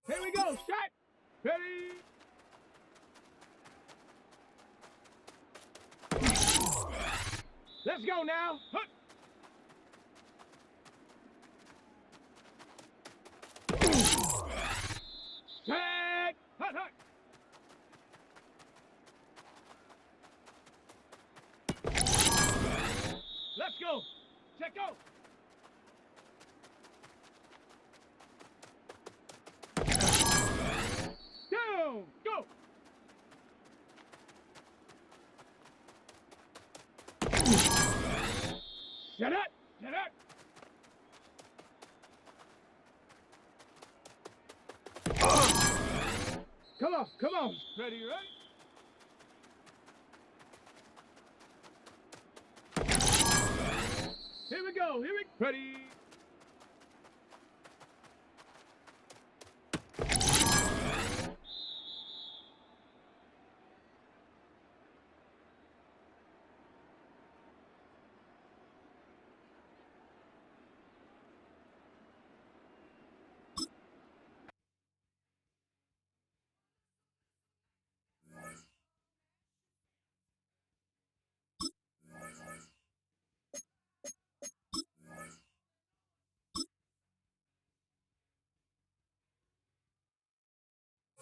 Here we go. Shot. Ready. Let's go now. Hup. Set. Hut, hut. Let's go. Check out. Down. Go. Shut up. Shut up. Come on. Come on. Ready, ready? Here we go. Here we ready.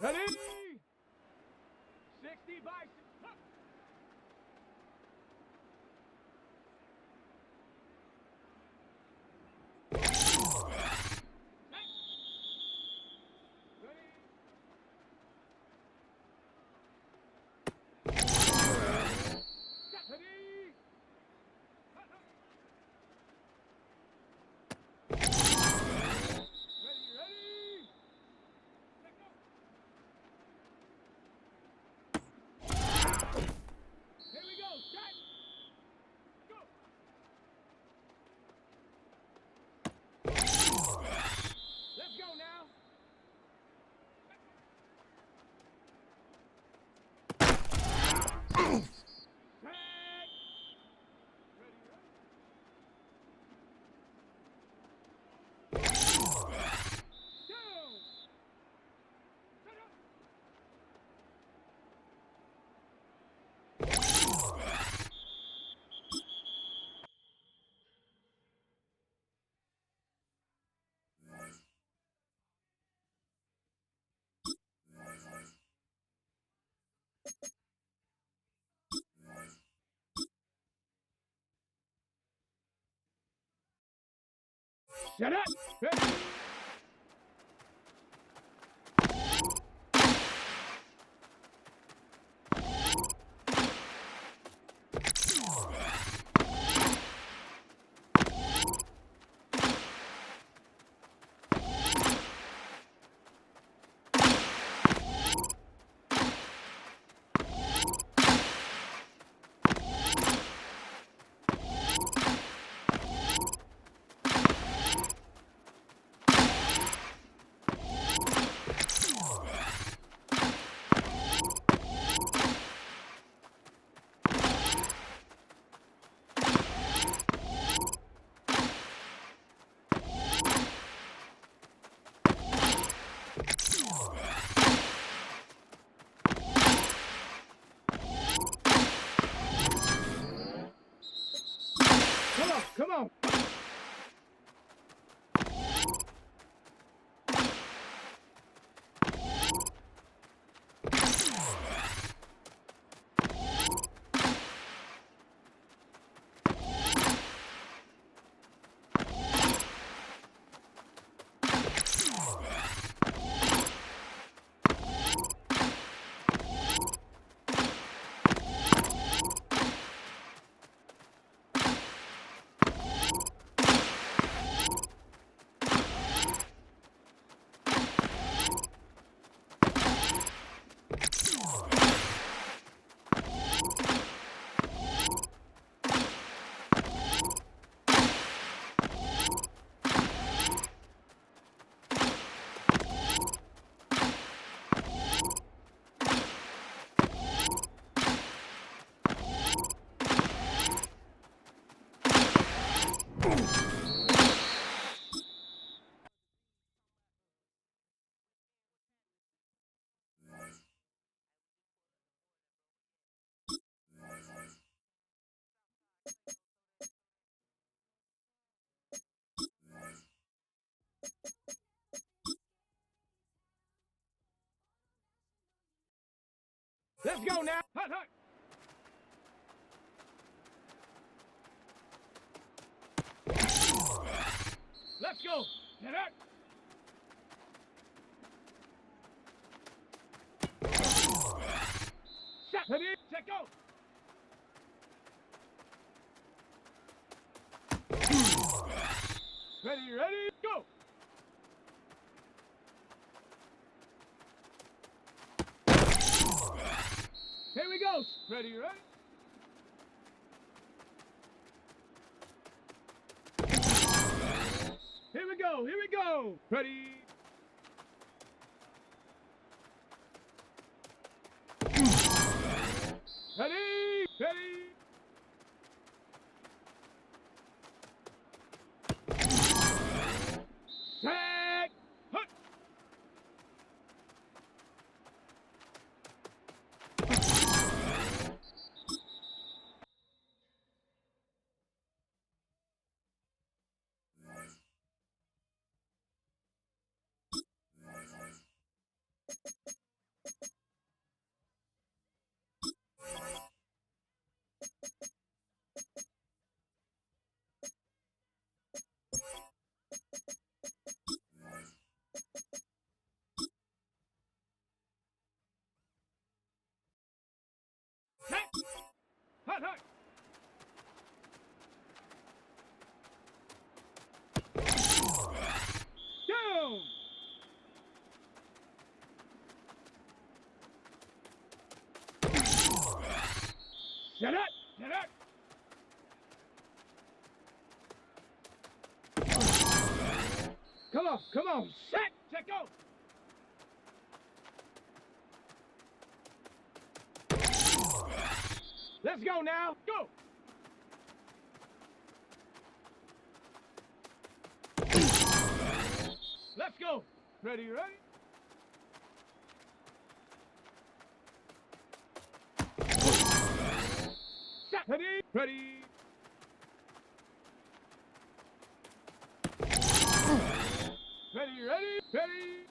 Ready? 60 by 6. Huh. Shut up! Ready? Let's go now. Hut, hut. Let's go. Get up. Set. Ready. Set. Go. Ready. Ready. Go. Here we go. Ready. Ready. Here we go. Here we go. Ready. Ready. Ready. Set. Hut. Set. Hut, hut. Down. Set up. Set up. Come on. Come on. Set. Set. Go. Let's go now. Go. Let's go. Ready, ready? Set. Ready, ready. Ready, ready, ready.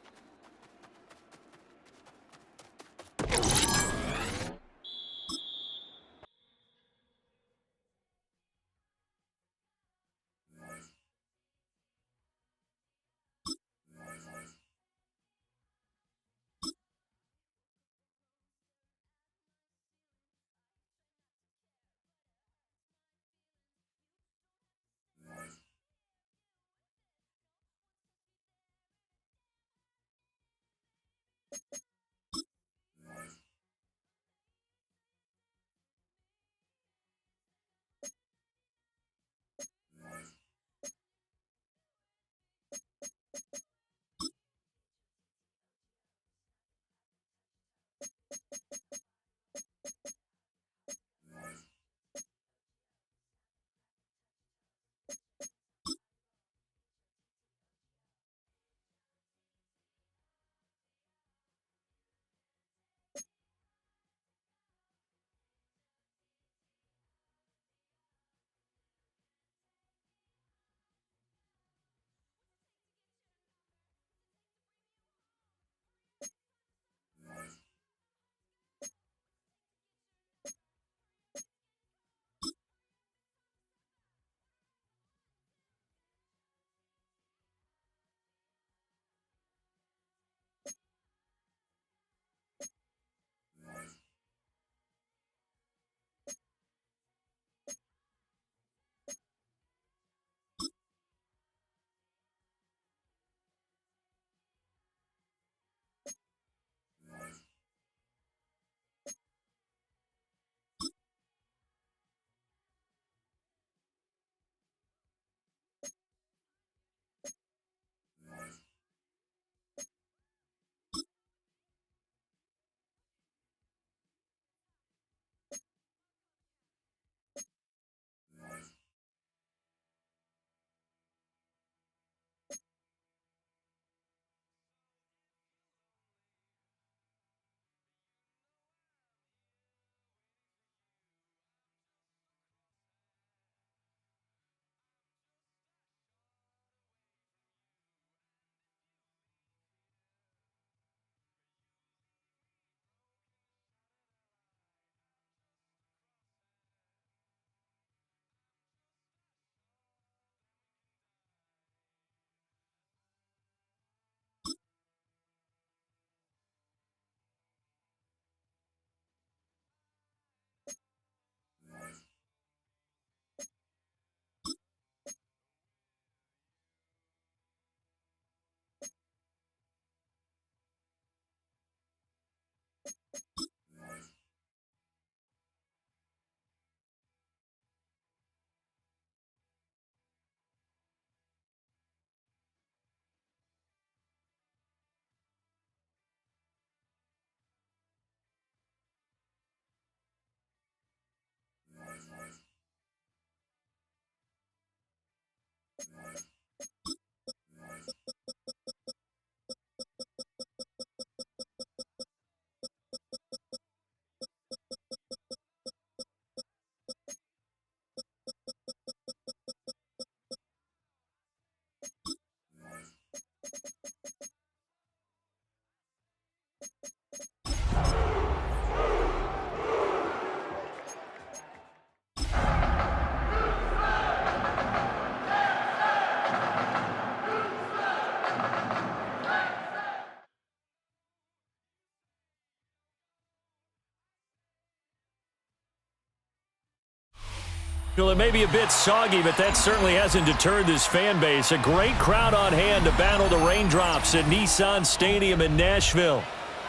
Well, it may be a bit soggy, but that certainly hasn't deterred this fan base. A great crowd on hand to battle the raindrops at Nissan Stadium in Nashville.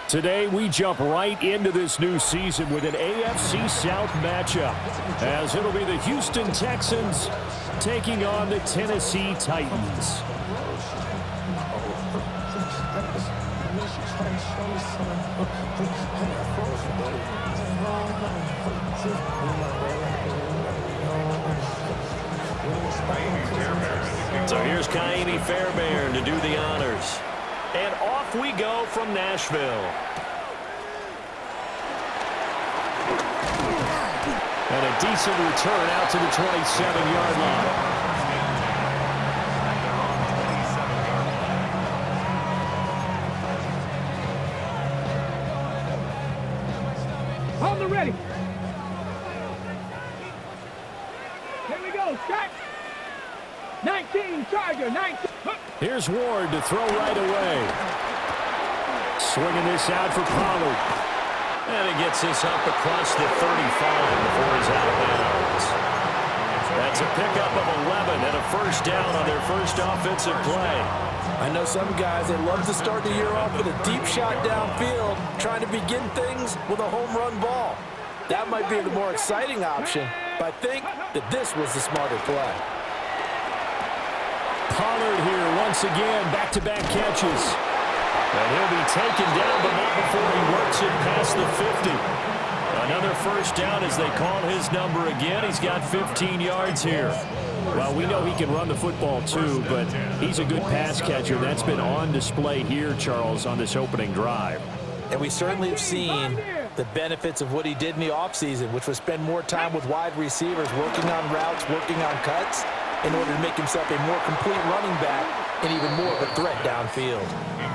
Today, we jump right into this new season with an AFC South matchup, as it'll be the Houston Texans taking on the Tennessee Titans. So here's Kaimi Fairbairn to do the honors. And off we go from Nashville. And a decent return out to the 27-yard line. On the ready. Here we go, start. 19, Charger, 19. Here's Ward to throw right away. Swinging this out for Pollard. And he gets this up across the 35 before he's out of bounds. That's a pickup of 11 and a first down on their first offensive play. I know some guys, they love to start the year off with a deep shot downfield, trying to begin things with a home run ball. That might be the more exciting option, but I think that this was the smarter play. Pollard here once again, back-to-back catches. And he'll be taken down, but not before he works it past the 50. Another first down as they call his number again. He's got 15 yards here. Well, we know he can run the football too, but he's a good pass catcher. That's been on display here, Charles, on this opening drive. And we certainly have seen the benefits of what he did in the offseason, which was spend more time with wide receivers, working on routes, working on cuts, in order to make himself a more complete running back and even more of a threat downfield.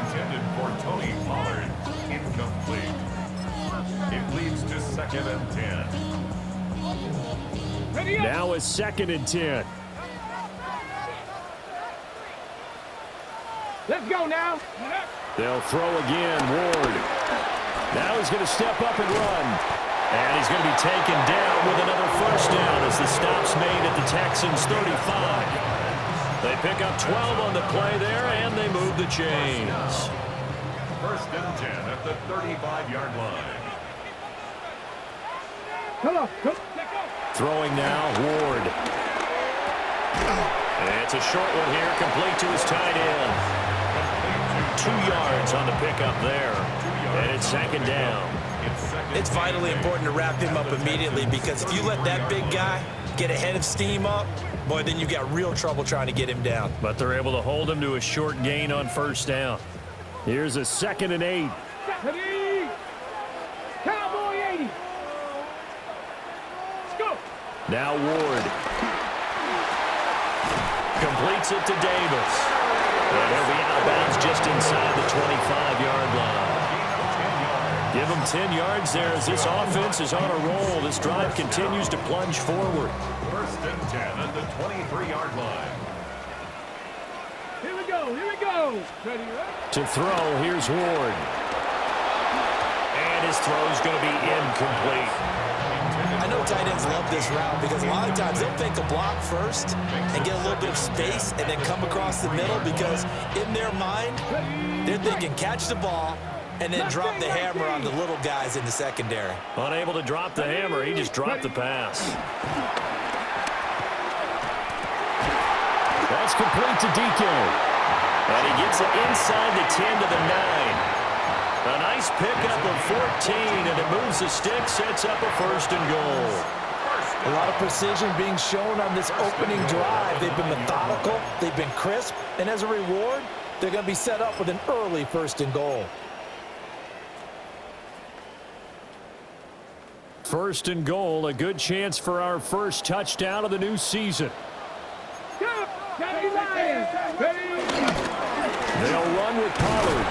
Intended for Tony Pollard. Incomplete. It leads to 2nd and 10. Now a 2nd and 10. Let's go now. They'll throw again, Ward. Now he's going to step up and run. And he's going to be taken down with another first down as the stop's made at the Texans' 35. They pick up 12 on the play there, and they move the chains. 1st and 10 at the 35-yard line. Come on, go. Throwing now, Ward. And it's a short one here, complete to his tight end. 2 yards on the pickup there. And it's 2nd down. It's vitally important to wrap him up immediately, because if you let that big guy get ahead of steam up, boy, then you've got real trouble trying to get him down. But they're able to hold him to a short gain on first down. Here's a 2nd and 8. Cowboy 80. Let's go. Now Ward. Completes it to Davis. And he'll be out of bounds just inside the 25-yard line. Give him 10 yards there as this offense is on a roll. This drive continues to plunge forward. 1st and 10 at the 23-yard line. Here we go, here we go. Ready, right? To throw, here's Ward. And his throw's going to be incomplete. I know tight ends love this route because a lot of times they'll fake a block first and get a little bit of space and then come across the middle, because in their mind, they're thinking catch the ball and then drop the hammer on the little guys in the secondary. Unable to drop the hammer, he just dropped the pass. That's complete to DK. And he gets it inside the 10 to the 9. A nice pickup of 14, and it moves the stick, sets up a 1st and goal. A lot of precision being shown on this opening drive. They've been methodical, they've been crisp, and as a reward, they're going to be set up with an early 1st and goal. 1st and goal, a good chance for our first touchdown of the new season. They'll run with Pollard.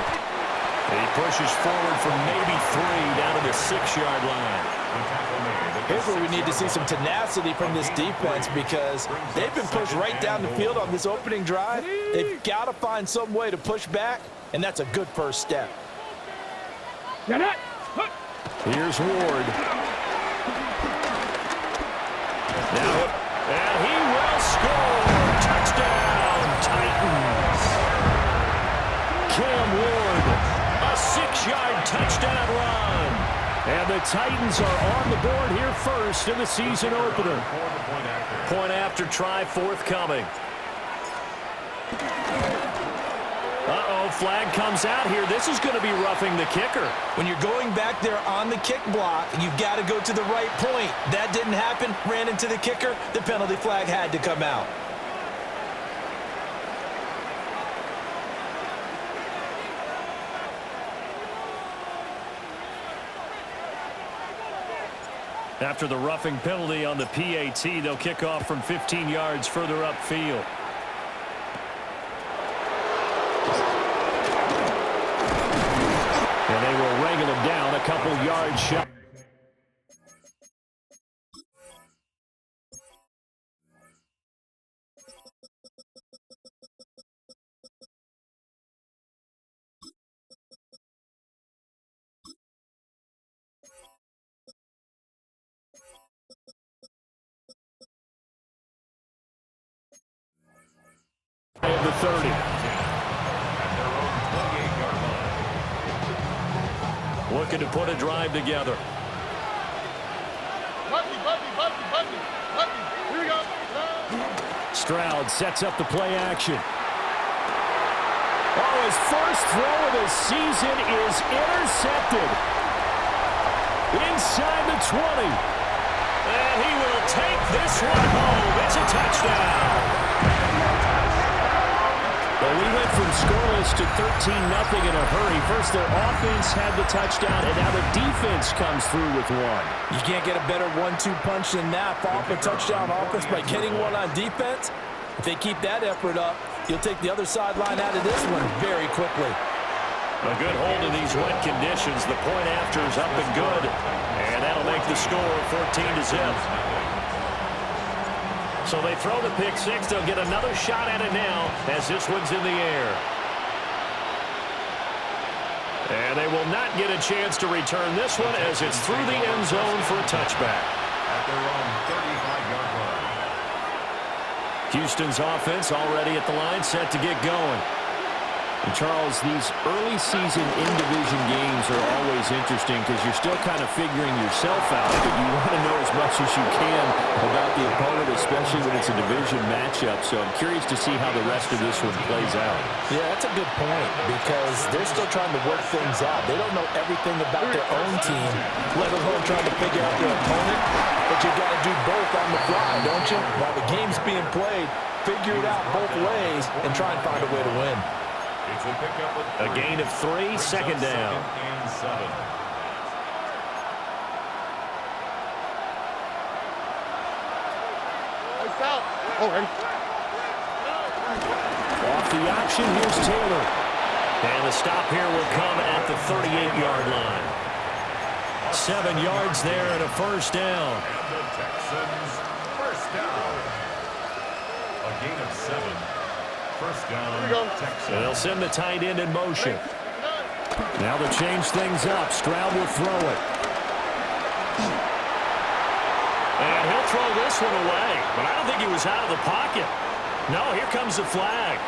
He pushes forward from maybe 3 down to the 6-yard line. Here's where we need to see some tenacity from this defense because they've been pushed right down the field on this opening drive. They've got to find some way to push back, and that's a good first step. Here's Ward. Now, and he will score. Touchdown, Titans. Cam Ward, a 6-yard touchdown run. And the Titans are on the board here first in the season opener. Point after try forthcoming. Uh-oh, flag comes out here. This is going to be roughing the kicker. When you're going back there on the kick block, you've got to go to the right point. That didn't happen, ran into the kicker. The penalty flag had to come out. After the roughing penalty on the PAT, they'll kick off from 15 yards further upfield. And they will wrangle him down a couple yards shy. Of the 30. Looking to put a drive together. Here we go. Stroud sets up the play action. Oh, his first throw of the season is intercepted. Inside the 20. And he will take this one home. It's a touchdown. Well, we went from scoreless to 13-0 in a hurry. First, their offense had the touchdown, and now the defense comes through with one. You can't get a better 1-2 punch than that. Follow up a touchdown offense by getting one on defense. If they keep that effort up, you'll take the other sideline out of this one very quickly. A good hold in these wet conditions. The point after is up and good, and that'll make the score 14-0. So they throw the pick six. They'll get another shot at it now as this one's in the air. And they will not get a chance to return this one as it's through the end zone for a touchback. At their own 35-yard line. Houston's offense already at the line, set to get going. And Charles, these early season in-division games are always interesting because you're still kind of figuring yourself out, but you want to know as much as you can about the opponent, especially when it's a division matchup. So I'm curious to see how the rest of this one plays out. Yeah, that's a good point because they're still trying to work things out. They don't know everything about their own team, let alone trying to figure out their opponent. But you got to do both on the fly, don't you? While the game's being played, figure it out both ways and try and find a way to win. It's a pickup with A gain of 3, second down. And 7. Off the option, here's Taylor. And the stop here will come at the 38-yard line. 7 yards there and a first down. And the Texans first down. A gain of 7. First down, Texans. And they'll send the tight end in motion. Now to change things up, Stroud will throw it. And he'll throw this one away, but I don't think he was out of the pocket. No, here comes the flag.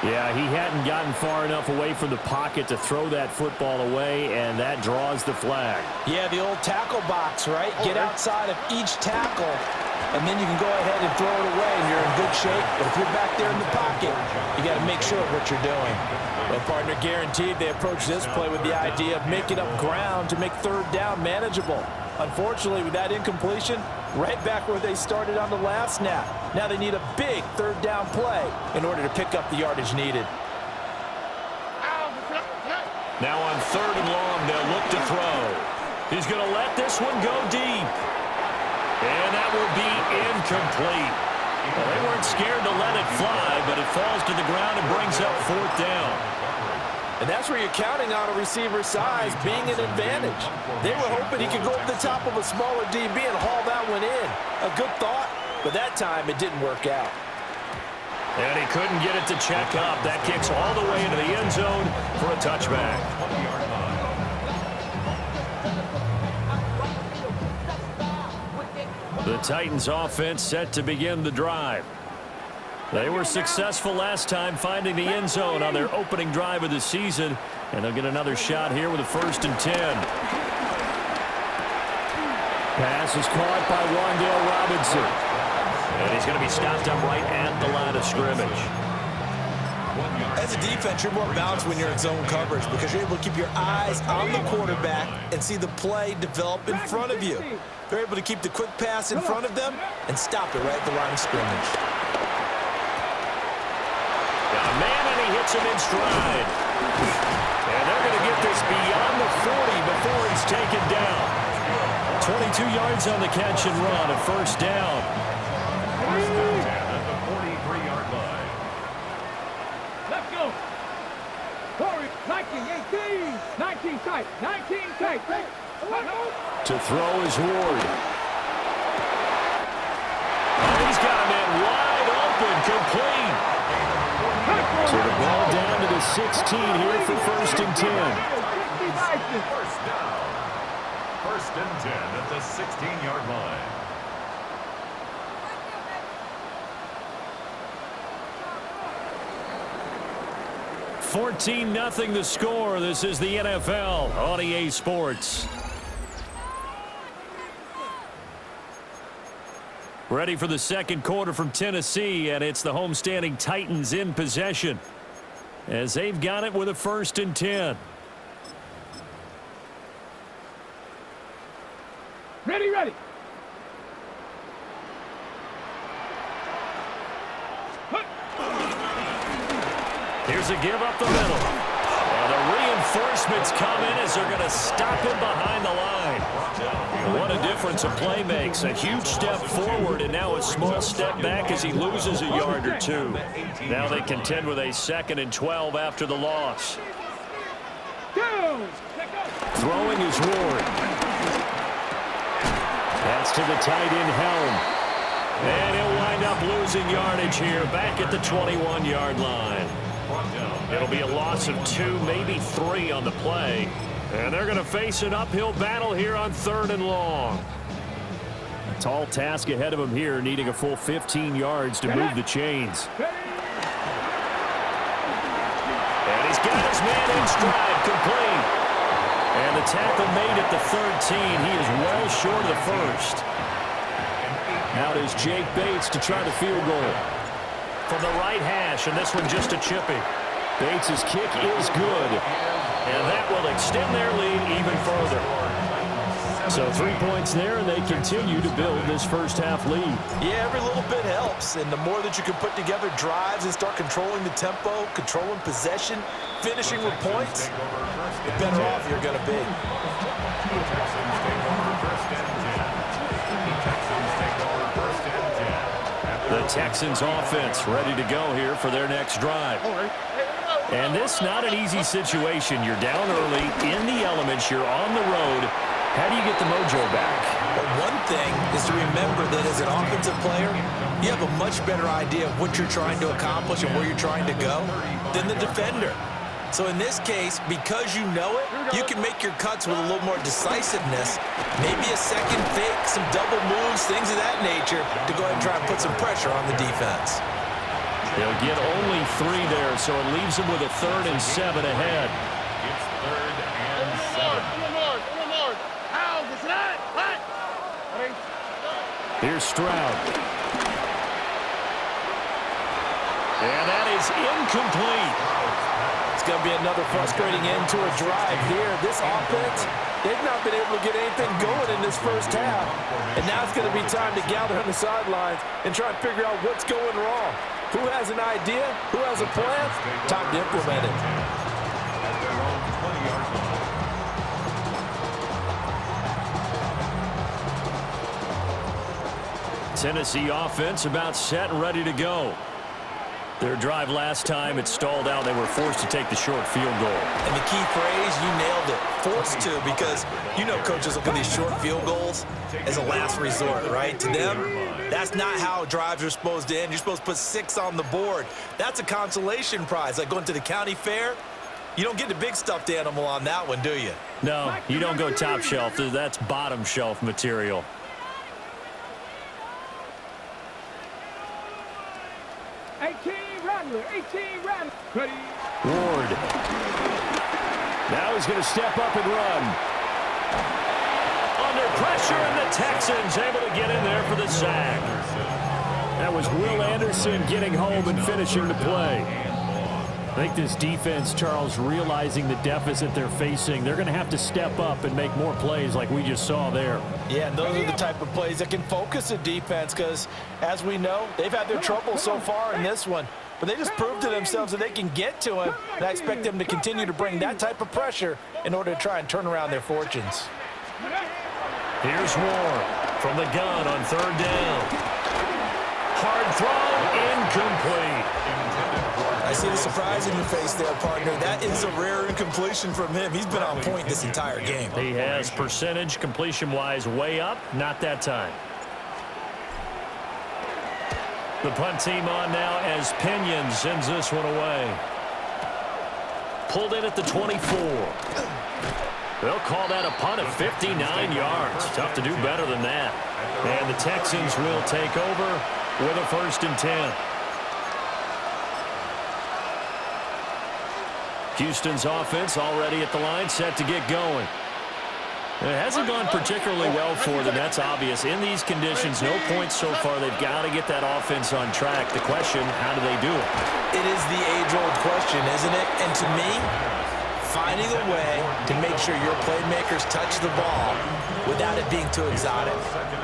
Yeah, he hadn't gotten far enough away from the pocket to throw that football away, and that draws the flag. Yeah, the old tackle box, right? Get outside of each tackle, and then you can go ahead and throw it away, and you're in good shape. But if you're back there in the pocket, you got to make sure of what you're doing. Well, partner, guaranteed they approach this play with the idea of making up ground to make third down manageable. Unfortunately, with that incompletion, right back where they started on the last snap. Now they need a big third down play in order to pick up the yardage needed. Now on 3rd and long, they'll look to throw. He's going to let this one go deep. And that will be incomplete. Well, they weren't scared to let it fly, but it falls to the ground and brings up 4th down. And that's where you're counting on a receiver's size being an advantage. They were hoping he could go over the top of a smaller DB and haul that one in. A good thought, but that time it didn't work out. And he couldn't get it to check up. That kicks all the way into the end zone for a touchback. The Titans offense set to begin the drive. They were successful last time finding the end zone on their opening drive of the season, and they'll get another shot here with a 1st and 10. Pass is caught by Wan'Dale Robinson. And he's going to be stopped up right at the line of scrimmage. As a defense, you're more balanced when you're in zone coverage because you're able to keep your eyes on the quarterback and see the play develop in front of you. They're able to keep the quick pass in front of them and stop it right at the line of scrimmage. Got a man, and he hits him in stride. And they're going to get this beyond the 40 before he's taken down. 22 yards on the catch and run, a 1st down. 1st and 10 at the 43-yard line. Let's go. 19, 18, 19 tight, 19 tight. To throw is Ward. Oh, he's got a man wide open, complete. So the ball down to the 16 here for 1st and 10. 1st down. 1st and 10 at the 16-yard line. $14-0 the score. This is the NFL on EA Sports. Ready for the 2nd quarter from Tennessee, and it's the homestanding Titans in possession as they've got it with a 1st and 10. Ready. Here's a give up the middle. And the reinforcements come in as they're going to stop him behind the line. What a difference a play makes. A huge step forward and now a small step back as he loses a yard or two. Now they contend with a 2nd and 12 after the loss. Throwing is Ward. That's to the tight end Helm. And he'll wind up losing yardage here back at the 21-yard line. It'll be a loss of 2, maybe 3 on the play. And they're going to face an uphill battle here on 3rd and long. A tall task ahead of them here, needing a full 15 yards to move the chains. And he's got his man in stride, complete. And the tackle made at the 13. He is well short of the 1st. Out is Jake Bates to try the field goal. From the right hash, and this one just a chippy. Bates' kick is good. And that will extend their lead even further. So 3 points there, and they continue to build this first-half lead. Yeah, every little bit helps. And the more that you can put together drives and start controlling the tempo, controlling possession, finishing with points, the better off you're going to be. The Texans offense ready to go here for their next drive. And this not an easy situation. You're down early, in the elements, you're on the road. How do you get the mojo back? But one thing is to remember that as an offensive player, you have a much better idea of what you're trying to accomplish and where you're trying to go than the defender. So in this case, because you know it, you can make your cuts with a little more decisiveness, maybe a second fake, some double moves, things of that nature, to go ahead and try and put some pressure on the defense. They'll get only 3 there, so it leaves them with a 3rd and 7 ahead. It's 3rd and 7. Here's Stroud. And that is incomplete. It's going to be another frustrating end to a drive here. This offense They've not been able to get anything going in this first half. And now it's going to be time to gather on the sidelines and try and figure out what's going wrong. Who has an idea? Who has a plan? Time to implement it. At their own 20-yard line. Tennessee offense about set and ready to go. Their drive last time, it stalled out. They were forced to take the short field goal. And the key phrase, you nailed it. Forced to, because you know coaches look at these short field goals as a last resort, right? To them, that's not how drives are supposed to end. You're supposed to put 6 on the board. That's a consolation prize. Like going to the county fair, you don't get the big stuffed animal on that one, do you? No, you don't go top shelf. That's bottom shelf material. 18 Rattler, 18 Rattler. Ready. Ward. Now he's going to step up and run. Under pressure, and the Texans able to get in there for the sack. That was Will Anderson getting home and finishing the play. I think this defense, Charles, realizing the deficit they're facing, they're going to have to step up and make more plays like we just saw there. Yeah, and those are the type of plays that can focus a defense because, as we know, they've had their trouble so far in this one. But they just proved to themselves that they can get to him, and I expect them to continue to bring that type of pressure in order to try and turn around their fortunes. Here's Ward from the gun on 3rd down. Hard throw, incomplete. I see the surprise in your face there, partner. That is a rare incompletion from him. He's been on point this entire game. He has percentage completion-wise way up. Not that time. The punt team on now as Pinion sends this one away. Pulled in at the 24. They'll call that a punt of 59 yards. Tough to do better than that. And the Texans will take over with a 1st and 10. Houston's offense already at the line, set to get going. It hasn't gone particularly well for them. That's obvious. In these conditions, no points so far. They've got to get that offense on track. The question, how do they do it? It is the age-old question, isn't it? And to me, finding a way to make sure your playmakers touch the ball without it being too exotic.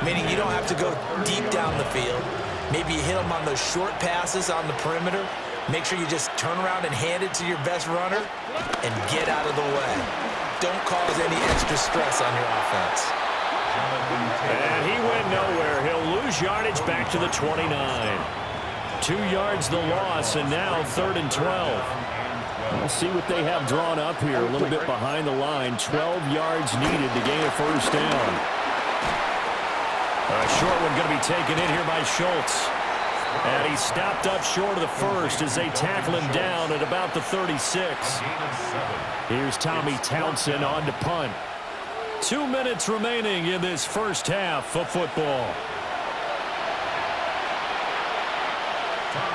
Meaning you don't have to go deep down the field. Maybe you hit them on those short passes on the perimeter. Make sure you just turn around and hand it to your best runner and get out of the way. Don't cause any extra stress on your offense. And he went nowhere. He'll lose yardage back to the 29. 2 yards the loss, and now 3rd and 12. We'll see what they have drawn up here. A little bit behind the line. 12 yards needed to gain a 1st down. A short one going to be taken in here by Schultz. And he stopped up short of the 1st as they tackle him down at about the 36. Here's Tommy Townsend on to punt. 2 minutes remaining in this first half of football.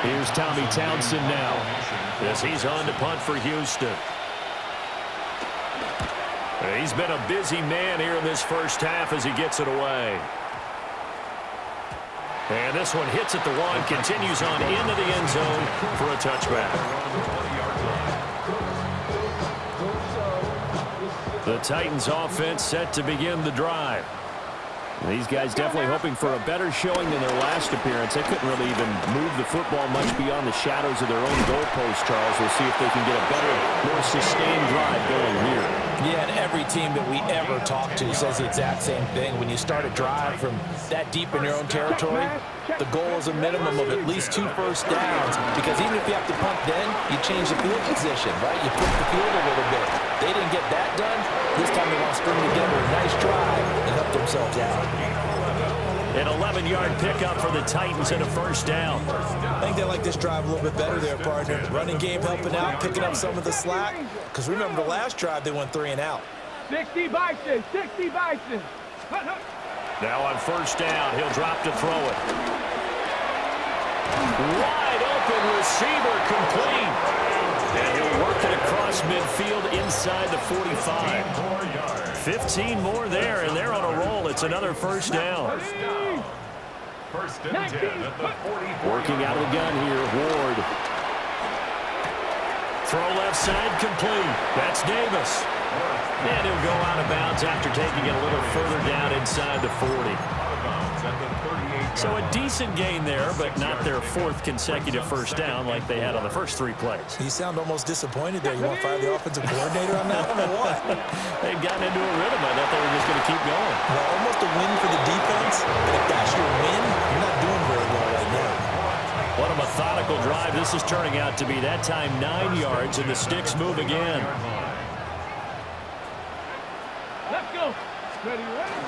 Here's Tommy Townsend now as he's on to punt for Houston. He's been a busy man here in this first half as he gets it away. And this one hits at the 1, continues on into the end zone for a touchback. The Titans offense set to begin the drive. These guys definitely hoping for a better showing than their last appearance. They couldn't really even move the football much beyond the shadows of their own goalpost, Charles. We'll see if they can get a better, more sustained drive going here. Yeah, and every team that we ever talk to says the exact same thing. When you start a drive from that deep in your own territory, the goal is a minimum of at least 2 first downs, because even if you have to punt then, you change the field position, right? You flip the field a little bit. They didn't get that done. This time they want to string together a nice drive and help themselves out. An 11-yard pickup for the Titans and a 1st down. I think they like this drive a little bit better there, partner. Running game helping out, picking up some of the slack. Because remember the last drive, they went 3 and out. 60 Bison, 60 Bison. Now on 1st down, he'll drop to throw it. Wide open receiver, complete. And he'll work it across midfield inside the 45. 15 more there, and they're on a roll. It's another 1st down. 1st and 10 at the 40. Working out of the gun here, Ward. Throw left side, complete. That's Davis. And he'll go out of bounds after taking it a little further down inside the 40. So a decent gain there, but not their fourth consecutive first down like they had on the first three plays. You sound almost disappointed there. You want to fire the offensive coordinator on that one or what? They've gotten into a rhythm. I thought they were just going to keep going. Well, almost a win for the defense, but if that's your win, you're not doing very well right now. What a methodical drive this is turning out to be. That time 9 yards, and the sticks move again. Let's go. Ready, ready.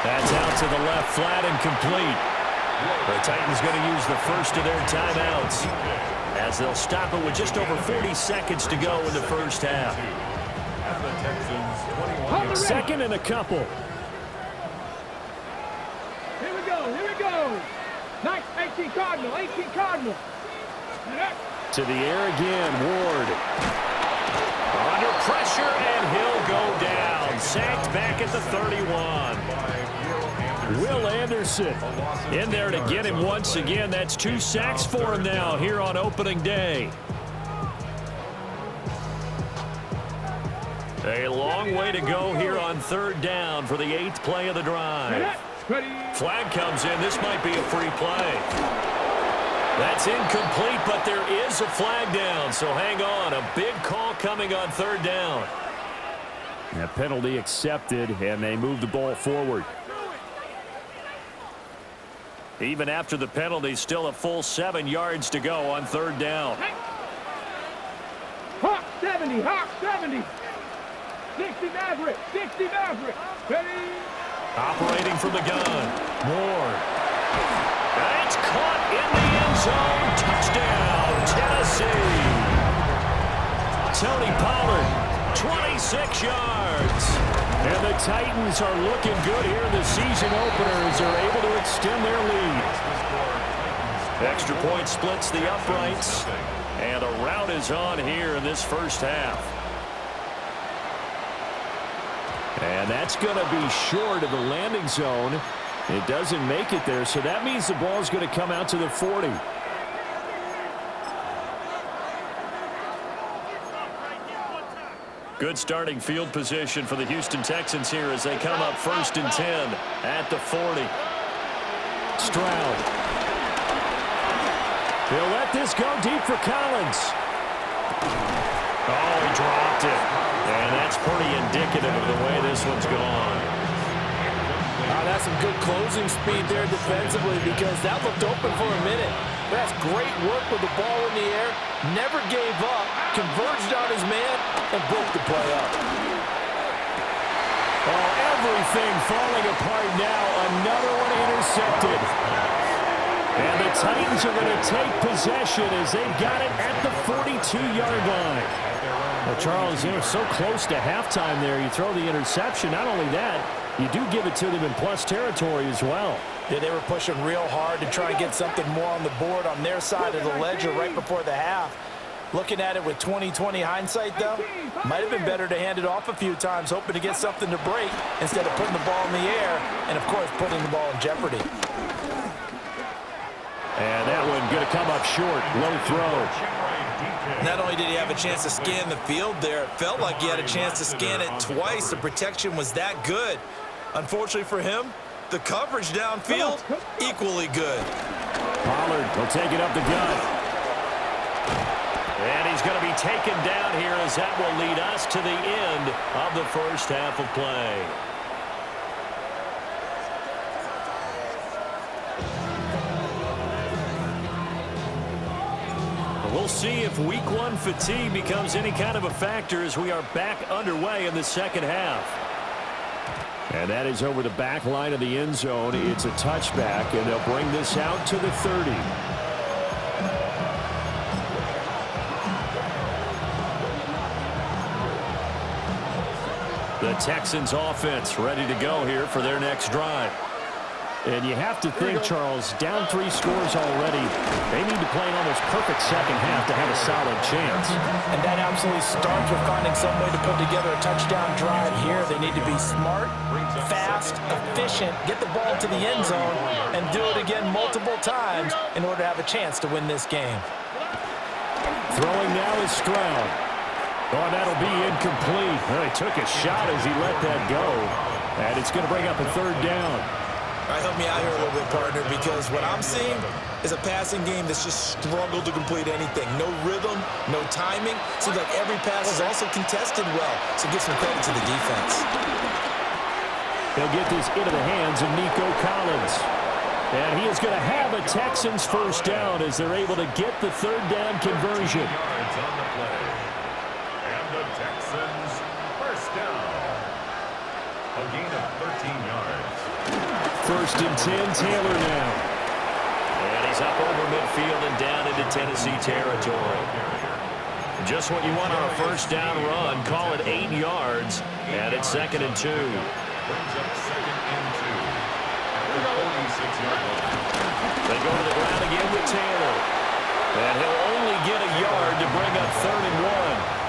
That's out to the left, flat and complete. The Titans going to use the first of their timeouts as they'll stop it with just over 40 seconds to go in the first half. Second and a couple. Here we go, here we go. Nice, 18 Cardinal, 18 Cardinal. To the air again, Ward. Under pressure, and he'll go down. Sacked back at the 31. Will Anderson in there to get him once again. That's 2 sacks for him now here on opening day. A long way to go here on third down for the 8th play of the drive. Flag comes in. This might be a free play. That's incomplete, but there is a flag down, so hang on. A big call coming on third down. That penalty accepted, and they move the ball forward. Even after the penalty, still a full 7 yards to go on third down. Hawk 70, Hawk 70. 60 Maverick, 60 Maverick. Ready? Operating from the gun. Moore. It's caught in the end zone. Touchdown, Tennessee. Tony Pollard, 26 yards. And the Titans are looking good here in the season opener as they're able to extend their lead. Extra point splits the uprights. And a rout is on here in this first half. And that's going to be short of the landing zone. It doesn't make it there, so that means the ball is going to come out to the 40. Good starting field position for the Houston Texans here as they come up 1st and 10 at the 40. Stroud. He'll let this go deep for Collins. Oh, he dropped it. And that's pretty indicative of the way this one's gone. That's some good closing speed there defensively because that looked open for a minute. That's great work with the ball in the air. Never gave up, converged on his man, and broke the play up. Oh, everything falling apart now. Another one intercepted. And the Titans are going to take possession as they've got it at the 42-yard line. Well, Charles, they're so close to halftime there. You throw the interception. Not only that, you do give it to them in plus territory as well. Yeah, they were pushing real hard to try and get something more on the board on their side of the ledger right before the half. Looking at it with 20/20 hindsight, though, might have been better to hand it off a few times, hoping to get something to break instead of putting the ball in the air and, of course, putting the ball in jeopardy. And that one going to come up short. Low throw. Not only did he have a chance to scan the field there, it felt like he had a chance to scan it twice. The protection was that good. Unfortunately for him, the coverage downfield, equally good. Pollard will take it up the gut. And he's going to be taken down here as that will lead us to the end of the first half of play. We'll see if week one fatigue becomes any kind of a factor as we are back underway in the second half. And that is over the back line of the end zone. It's a touchback, and they'll bring this out to the 30. The Texans offense ready to go here for their next drive. And you have to think, Charles, down 3 scores already. They need to play an almost perfect second half to have a solid chance. And that absolutely starts with finding some way to put together a touchdown drive here. They need to be smart, fast, efficient, get the ball to the end zone, and do it again multiple times in order to have a chance to win this game. Throwing now is Stroud. Oh, and that'll be incomplete. Well, he took a shot as he let that go. And it's going to bring up a third down. All right, help me out here a little bit, partner, because what I'm seeing is a passing game that's just struggled to complete anything. No rhythm, no timing. Seems like every pass is also contested well, so give some credit to the defense. He'll get this into the hands of Nico Collins. And he is going to have a Texans first down as they're able to get the third down conversion. Yards on the play. And the Texans first down. A gain of 13 yards. First and 10, Taylor now. And he's up over midfield and down into Tennessee territory. Just what you want on a first down run. Call it 8 yards. And it's 2nd and 2. Brings up 2nd and 2. At the 46-yard line. They go to the ground again with Taylor. And he'll only get a yard to bring up 3rd and 1.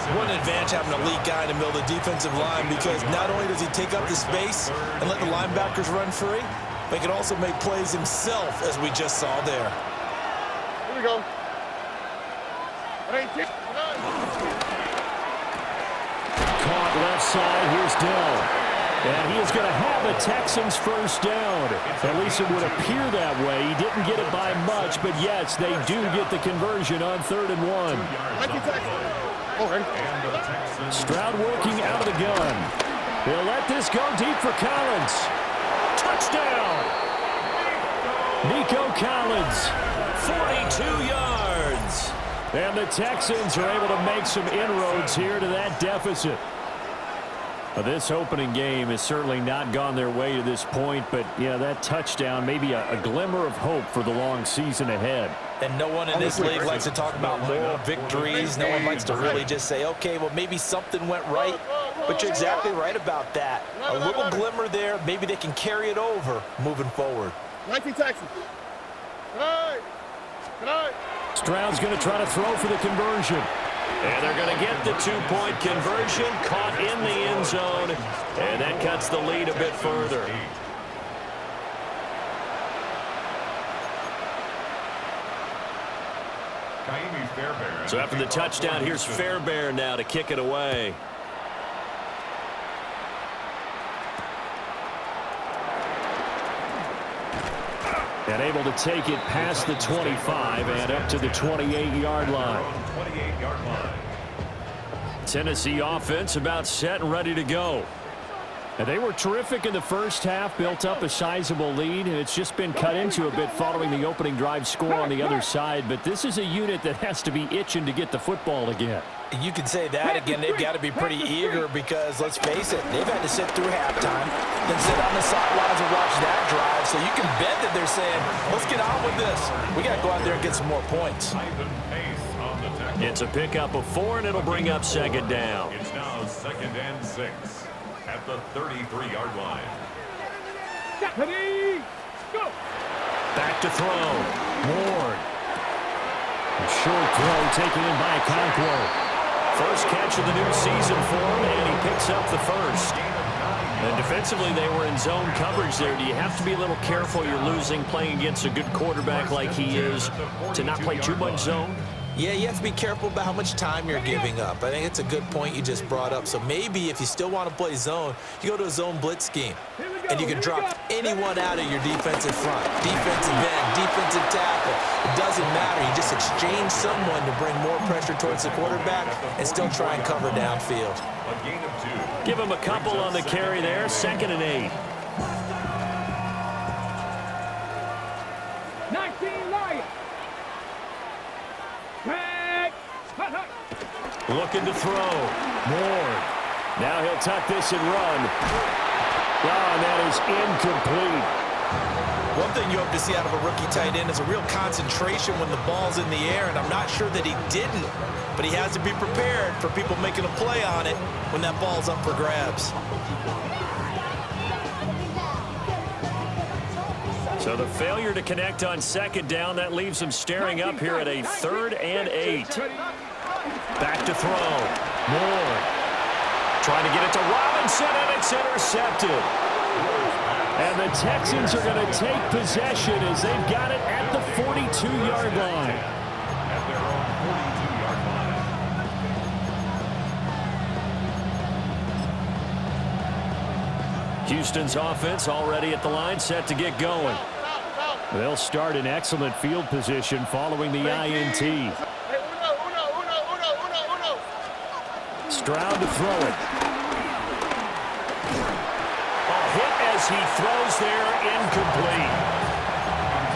What an advantage having a elite guy in the middle of the defensive line, because not only does he take up the space and let the linebackers run free, but he can also make plays himself, as we just saw there. Here we go. Caught left side. Here's Dell. And he is going to have a Texans first down. At least it would appear that way. He didn't get it by much, but yes, they do get the conversion on 3rd and 1. Stroud working out of the gun. He'll let this go deep for Collins. Touchdown! Nico Collins, 42 yards. And the Texans are able to make some inroads here to that deficit. This opening game has certainly not gone their way to this point, but yeah, that touchdown, maybe a glimmer of hope for the long season ahead. And no one in this league likes to talk about moral victories. No one likes to really just say, okay, well, maybe something went right. But you're exactly right about that. A little glimmer there. Maybe they can carry it over moving forward. 19 Texans. Good night. Stroud's going to try to throw for the conversion. And they're going to get the 2-point conversion, caught in the end zone, and that cuts the lead a bit further. So after the touchdown, here's Fairbairn now to kick it away. And able to take it past the 25 and up to the 28-yard line. Tennessee offense about set and ready to go. And they were terrific in the first half, built up a sizable lead, and it's just been cut into a bit following the opening drive score on the other side. But this is a unit that has to be itching to get the football again. You can say that again. They've got to be pretty eager because, let's face it, they've had to sit through halftime, then sit on the sidelines and watch that drive. So you can bet that they're saying, let's get on with this. We got to go out there and get some more points. It's a pickup of 4, and it'll bring up 2nd down. It's now 2nd and 6 at the 33-yard line. Go. Back to throw. Ward. A short throw taken in by Conquo. First catch of the new season for him, and he picks up the first. And defensively, they were in zone coverage there. Do you have to be a little careful? You're losing, playing against a good quarterback like he is, to not play too much zone? Yeah, you have to be careful about how much time you're giving up. I think it's a good point you just brought up. So maybe if you still want to play zone, you go to a zone blitz scheme. And you can drop anyone out of your defensive front, defensive end, defensive tackle. It doesn't matter. You just exchange someone to bring more pressure towards the quarterback and still try and cover downfield. A gain of 2. Give him a couple on the carry there. 2nd and 8. 19 Lions. Looking to throw. Ward. Now he'll tuck this and run. Oh, and that is incomplete. One thing you hope to see out of a rookie tight end is a real concentration when the ball's in the air, and I'm not sure that he didn't, but he has to be prepared for people making a play on it when that ball's up for grabs. So the failure to connect on 2nd down, that leaves him staring up here at a 3rd and 8. Back to throw. Ward. Trying to get it to Robinson, and it's intercepted. And the Texans are going to take possession as they've got it at the 42-yard line. At their own 42-yard line. Houston's offense already at the line, set to get going. They'll start in excellent field position following the INT. Stroud to throw it. A hit as he throws there, incomplete.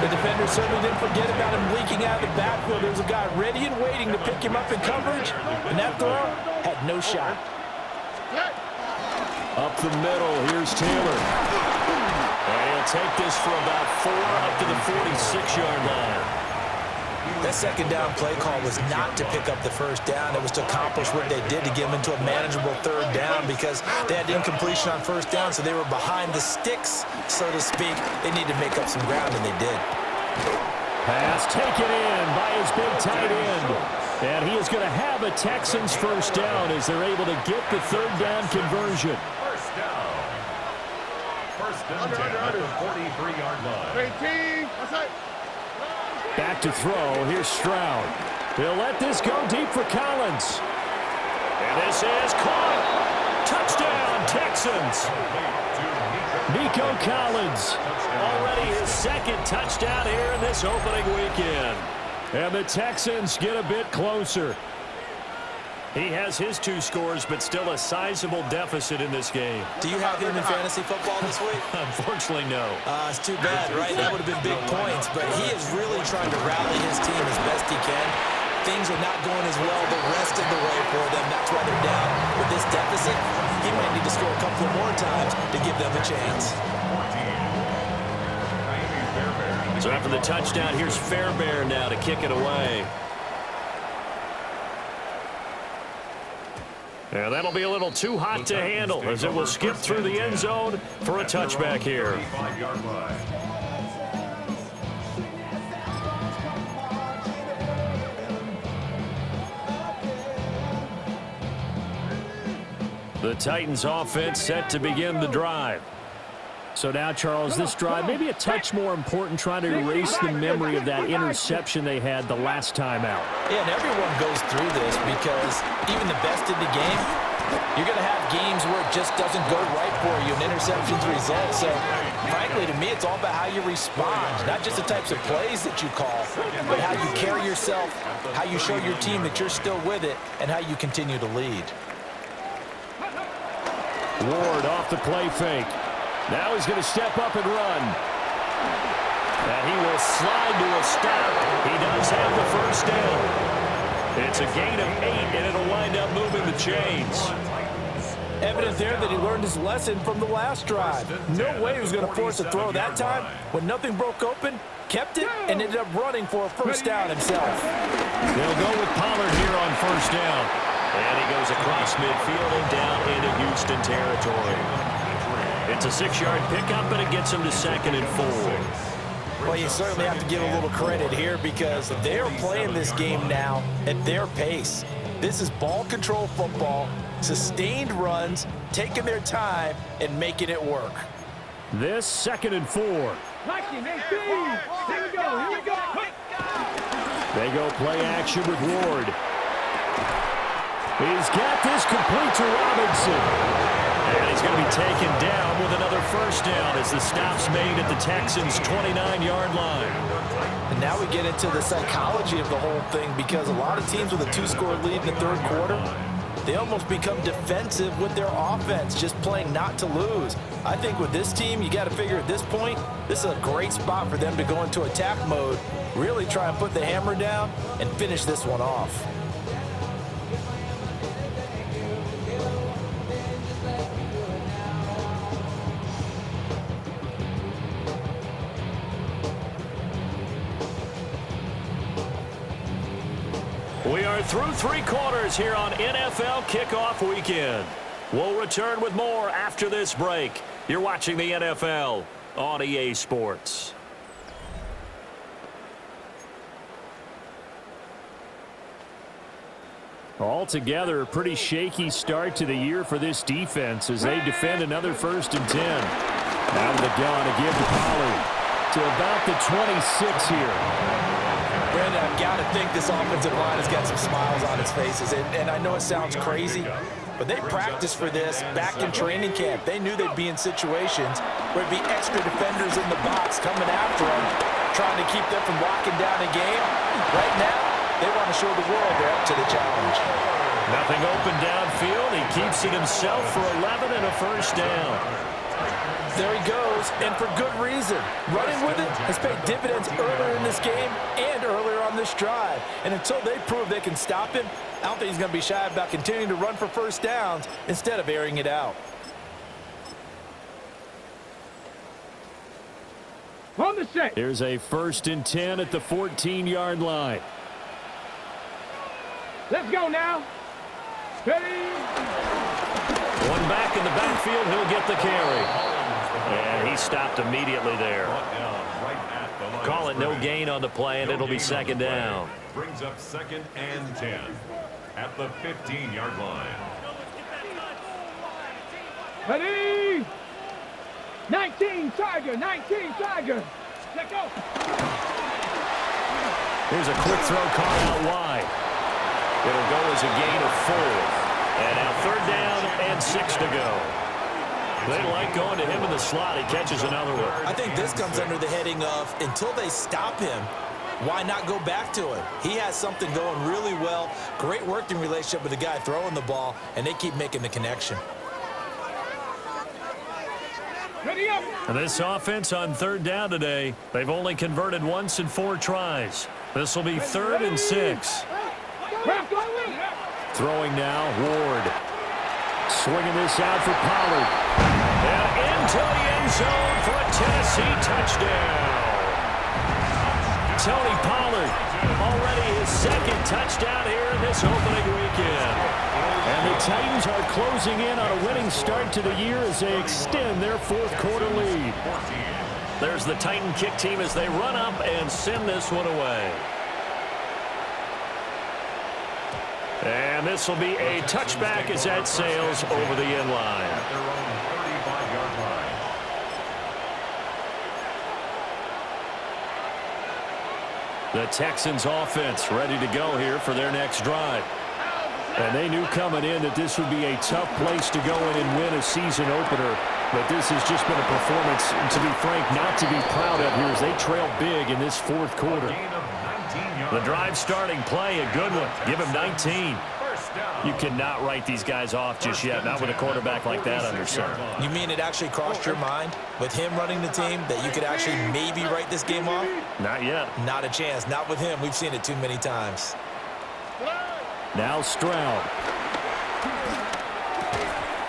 The defender certainly didn't forget about him leaking out of the backfield. There's a guy ready and waiting to pick him up in coverage, and that throw had no shot. Up the middle, here's Taylor. And he'll take this for about 4 up to the 46-yard line. That second down play call was not to pick up the first down. It was to accomplish what they did to get them into a manageable third down because they had incompletion on first down, so they were behind the sticks, so to speak. They needed to make up some ground, and they did. Pass taken in by his big tight end. And he is going to have a Texans first down as they're able to get the third down conversion. First down. First down at the 43-yard line. Back to throw. Here's Stroud. They'll let this go deep for Collins. And this is caught. Touchdown, Texans. Nico Collins. Already his second touchdown here in this opening weekend. And the Texans get a bit closer. He has his 2 scores, but still a sizable deficit in this game. Do you have him in fantasy football this week? Unfortunately, no. It's too bad, right? That would have been big points, but he is really trying to rally his team as best he can. Things are not going as well the rest of the way for them. That's why they're down. With this deficit, he might need to score a couple more times to give them a chance. So after the touchdown, here's Fairbairn now to kick it away. And that'll be a little too hot to handle as it will skip through the end zone for a touchback here. The Titans offense set to begin the drive. So now, Charles, this drive maybe a touch more important, trying to erase the memory of that interception they had the last time out. Yeah, and everyone goes through this because even the best in the game, you're going to have games where it just doesn't go right for you, and interceptions result. So, frankly, to me, it's all about how you respond, not just the types of plays that you call, but how you carry yourself, how you show your team that you're still with it, and how you continue to lead. Ward off the play fake. Now he's going to step up and run. And he will slide to a stop. He does have the first down. It's a gain of 8, and it'll wind up moving the chains. Evident there that he learned his lesson from the last drive. No way he was going to force a throw that time. When nothing broke open, kept it, and ended up running for a first down himself. They'll go with Pollard here on first down. And he goes across midfield and down into Houston territory. It's a 6-yard pickup, and it gets him to 2nd and 4. Well, you certainly have to give a little credit here because they're playing this game now at their pace. This is ball control football, sustained runs, taking their time, and making it work. This 2nd and 4. Here we go. They go play action with Ward. He's got this complete to Robinson. And he's going to be taken down with another first down as the stop's made at the Texans' 29-yard line. And now we get into the psychology of the whole thing because a lot of teams with a 2-score lead in the third quarter, they almost become defensive with their offense, just playing not to lose. I think with this team, you got to figure at this point, this is a great spot for them to go into attack mode, really try and put the hammer down and finish this one off. We are through 3 quarters here on NFL Kickoff Weekend. We'll return with more after this break. You're watching the NFL on EA Sports. Altogether, a pretty shaky start to the year for this defense as they defend another 1st and 10. Out of the gun again to Pollard to about the 26 here. Brandon, I've got to think this offensive line has got some smiles on its faces. And I know it sounds crazy, but they practiced for this back in training camp. They knew they'd be in situations where there'd be extra defenders in the box coming after them, trying to keep them from locking down a game. Right now, they want to show the world they're up to the challenge. Nothing open downfield. He keeps it himself for 11 and a first down. There he goes, and for good reason. Running with it has paid dividends earlier in this game and earlier on this drive. And until they prove they can stop him, I don't think he's going to be shy about continuing to run for first downs instead of airing it out. On the set. Here's a 1st and 10 at the 14-yard line. Let's go now. Ready? One back in the backfield, he'll get the carry. And he stopped immediately there. Call it no gain on the play, and it'll be 2nd down. Brings up 2nd and 10 at the 15-yard line. Ready? 19 Tiger, 19 Tiger. Let go. Here's a quick throw caught out wide. It'll go as a gain of 4. And now 3rd down and 6 to go. They like going to him in the slot. He catches another one. I think this comes under the heading of until they stop him, why not go back to him? He has something going really well. Great working relationship with the guy throwing the ball, and they keep making the connection. Ready up. And this offense on 3rd down today, they've only converted once in 4 tries. This will be 3rd and 6. Throwing now, Ward. Swinging this out for Pollard. And into the end zone for a Tennessee touchdown. Tony Pollard, already his 2nd touchdown here in this opening weekend. And the Titans are closing in on a winning start to the year as they extend their 4th quarter lead. There's the Titan kick team as they run up and send this one away. And this will be a touchback as that sails over the end line. At their own 35-yard line. The Texans offense ready to go here for their next drive. And they knew coming in that this would be a tough place to go in and win a season opener. But this has just been a performance, to be frank, not to be proud of here as they trail big in this 4th quarter. The drive starting play, a good one. Give him 19. You cannot write these guys off just yet, not with a quarterback like that under center. You mean it actually crossed your mind with him running the team that you could actually maybe write this game off? Not yet. Not a chance. Not with him. We've seen it too many times. Now Stroud.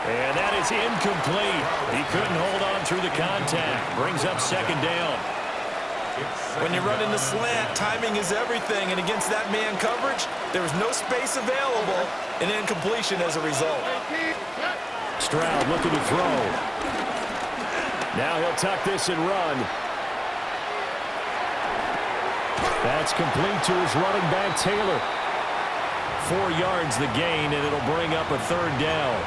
And that is incomplete. He couldn't hold on through the contact. Brings up 2nd down. When you're running the slant, timing is everything, and against that man coverage, there was no space available, and incompletion as a result. Stroud looking to throw. Now he'll tuck this and run. That's complete to his running back, Taylor. 4 yards the gain, and it'll bring up a 3rd down.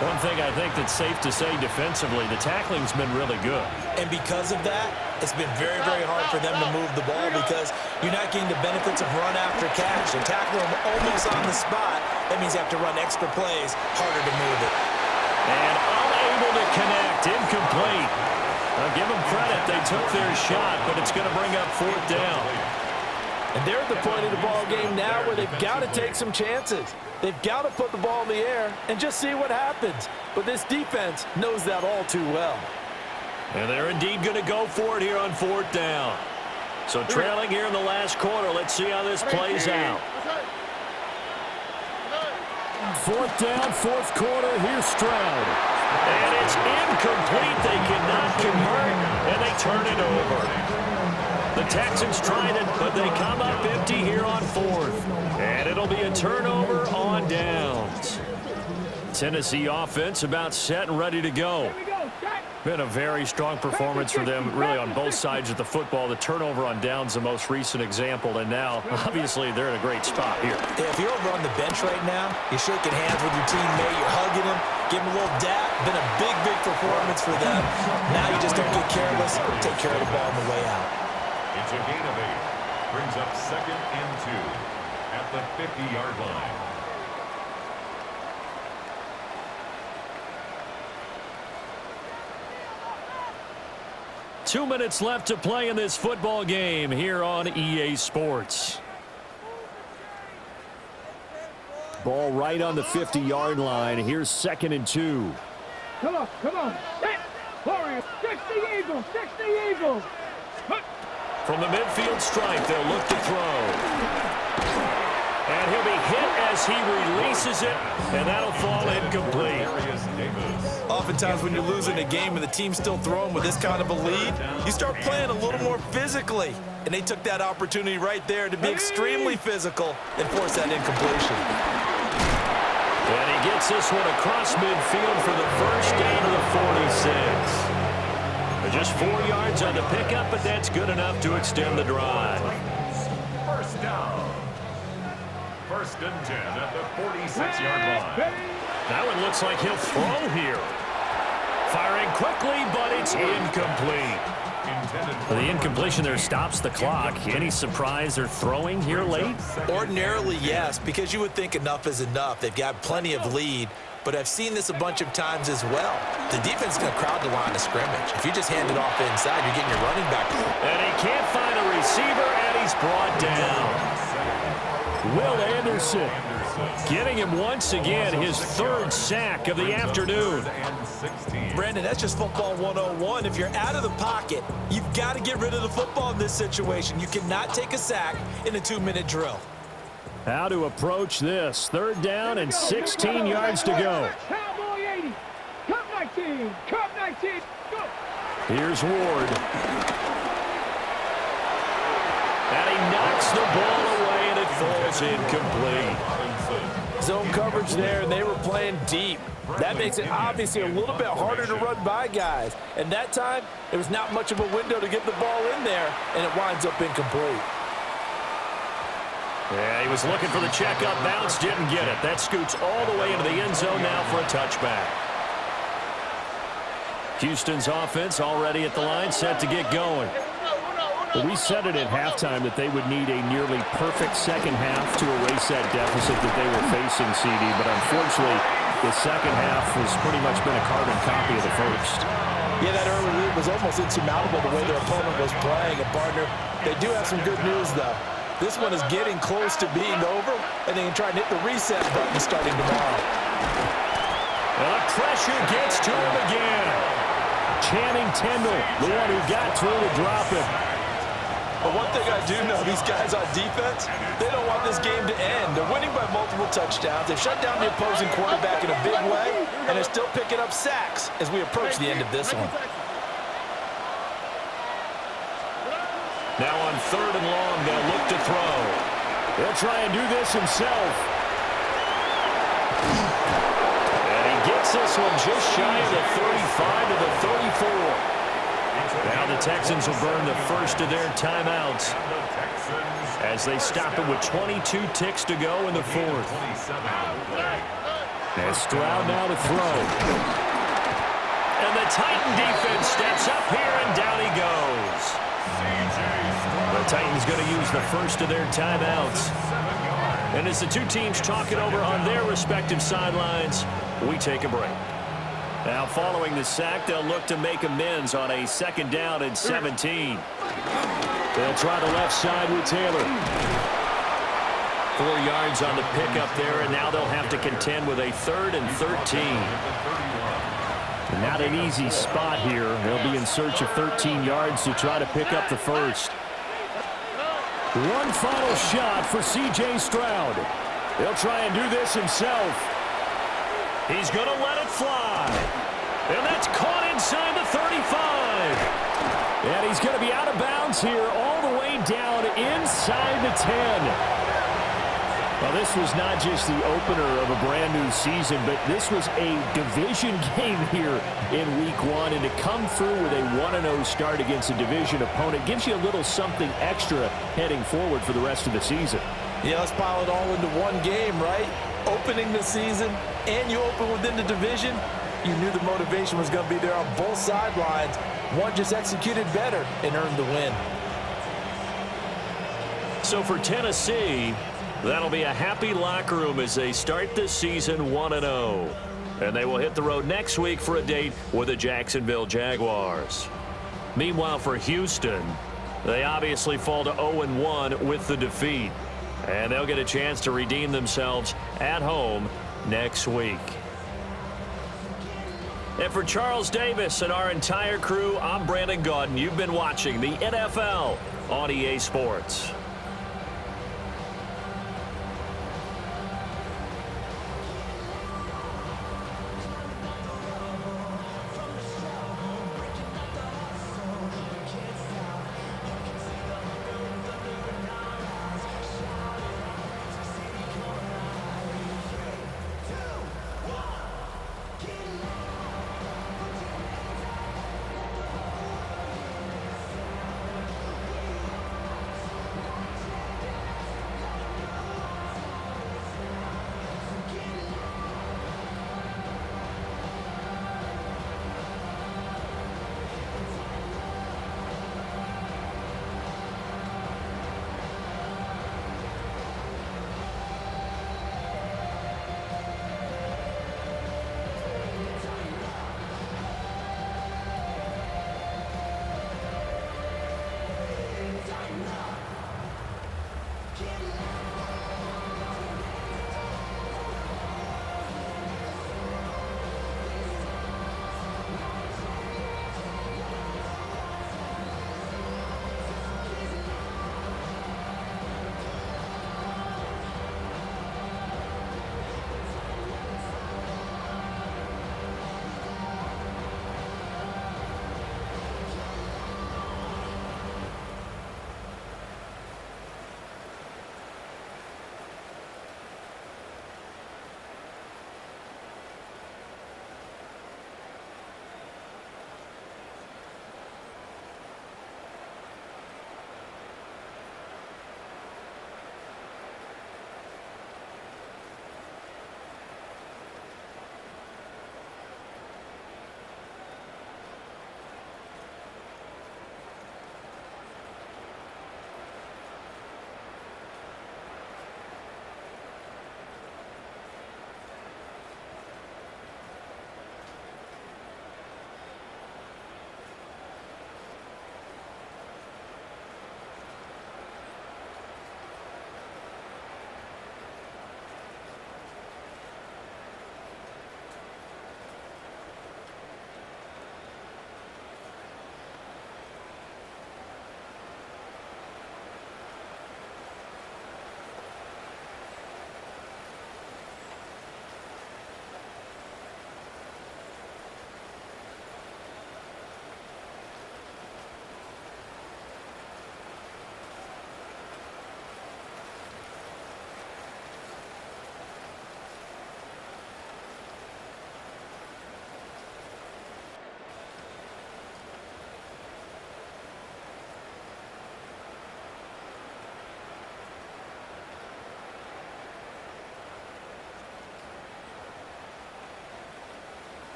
One thing I think that's safe to say defensively, the tackling's been really good. And because of that, it's been very, very hard for them to move the ball because you're not getting the benefits of run after catch. They're tackling them almost on the spot. That means you have to run extra plays, harder to move it. And unable to connect, incomplete. Now give them credit, they took their shot, but it's going to bring up 4th down. And they're at the point of the ball game now where they've got to take some chances. They've got to put the ball in the air and just see what happens. But this defense knows that all too well. And they're indeed going to go for it here on 4th down. So trailing here in the last quarter, let's see how this plays out. 4th down, 4th quarter, here's Stroud. And it's incomplete, they cannot convert, and they turn it over. The Texans tried it, but they come up empty here on 4th. And it'll be a turnover on downs. Tennessee offense about set and ready to go. Been a very strong performance for them, really, on both sides of the football. The turnover on downs, the most recent example, and now, obviously, they're in a great spot here. Yeah, if you're over on the bench right now, you're shaking hands with your teammate, you're hugging him, giving him a little dap. Been a big, big performance for them. Now you just don't get careless, take care of the ball on the way out. It's a gain of 8. Brings up 2nd and 2 at the 50-yard line. 2 minutes left to play in this football game here on EA Sports. Ball right on the 50-yard line. Here's 2nd and 2. Come on, come on. Hit. Warriors, 60 Eagles, 60 Eagles. From the midfield stripe, they'll look to throw. And he'll be hit as he releases it, and that'll fall incomplete. Oftentimes when you're losing a game and the team's still throwing with this kind of a lead, you start playing a little more physically. And they took that opportunity right there to be extremely physical and force that incompletion. And he gets this one across midfield for the first down of the 46. Just 4 yards on the pickup, but that's good enough to extend the drive. First down. 1st and 10 at the 46-yard line. That one looks like he'll throw here. Firing quickly, but it's incomplete. The incompletion there stops the clock. Any surprise they're throwing here late? Ordinarily, yes, because you would think enough is enough. They've got plenty of lead, but I've seen this a bunch of times as well. The defense is going to crowd the line of scrimmage. If you just hand it off inside, you're getting your running back. And he can't find a receiver, and he's brought down. Will Anderson getting him once again, his 3rd sack of the afternoon. Brandon, that's just football 101. If you're out of the pocket, you've got to get rid of the football in this situation. You cannot take a sack in a 2-minute drill. How to approach this. 3rd down and 16 yards to go. Cowboy 80. Cup 19. Cup 19. Go. Here's Ward. And he knocks the ball away, and it falls incomplete. Zone coverage there, and they were playing deep. That makes it obviously a little bit harder to run by guys. And that time, there was not much of a window to get the ball in there, and it winds up incomplete. Yeah, he was looking for the checkup bounce, didn't get it. That scoots all the way into the end zone now for a touchback. Houston's offense already at the line, set to get going. Well, we said it at halftime that they would need a nearly perfect second half to erase that deficit that they were facing, CD. But unfortunately, the second half has pretty much been a carbon copy of the first. Yeah, that early lead was almost insurmountable the way their opponent was playing. And, partner, they do have some good news, though. This one is getting close to being over, and they can try and hit the reset button starting tomorrow. Well, the pressure gets to him again. Channing Tindall, the one who got through to drop him. But one thing I do know, these guys on defense, they don't want this game to end. They're winning by multiple touchdowns. They've shut down the opposing quarterback in a big way, and they're still picking up sacks as we approach the end of this one. Now on 3rd and long, they'll look to throw. He'll try and do this himself. And he gets this one just shy of the 35 to the 34. Now the Texans will burn the first of their timeouts as they stop it with 22 ticks to go in the 4th. And Stroud now to throw. And the Titan defense steps up here, and down he goes. The Titans going to use the first of their timeouts. And as the two teams talk it over on their respective sidelines, we take a break. Now following the sack, they'll look to make amends on a 2nd down and 17. They'll try the left side with Taylor. 4 yards on the pickup there, and now they'll have to contend with a 3rd and 13. Not an easy spot here. They'll be in search of 13 yards to try to pick up the first. One final shot for C.J. Stroud. He'll try and do this himself. He's going to let it fly. And that's caught inside the 35. And he's going to be out of bounds here all the way down inside the 10. Well, this was not just the opener of a brand-new season, but this was a division game here in Week 1. And to come through with a 1-0 start against a division opponent gives you a little something extra heading forward for the rest of the season. Yeah, let's pile it all into one game, right? Opening the season, and you open within the division. You knew the motivation was going to be there on both sidelines. One just executed better and earned the win. So for Tennessee, that'll be a happy locker room as they start this season 1-0. And they will hit the road next week for a date with the Jacksonville Jaguars. Meanwhile, for Houston, they obviously fall to 0-1 with the defeat. And they'll get a chance to redeem themselves at home next week. And for Charles Davis and our entire crew, I'm Brandon Gaudin. You've been watching the NFL on EA Sports.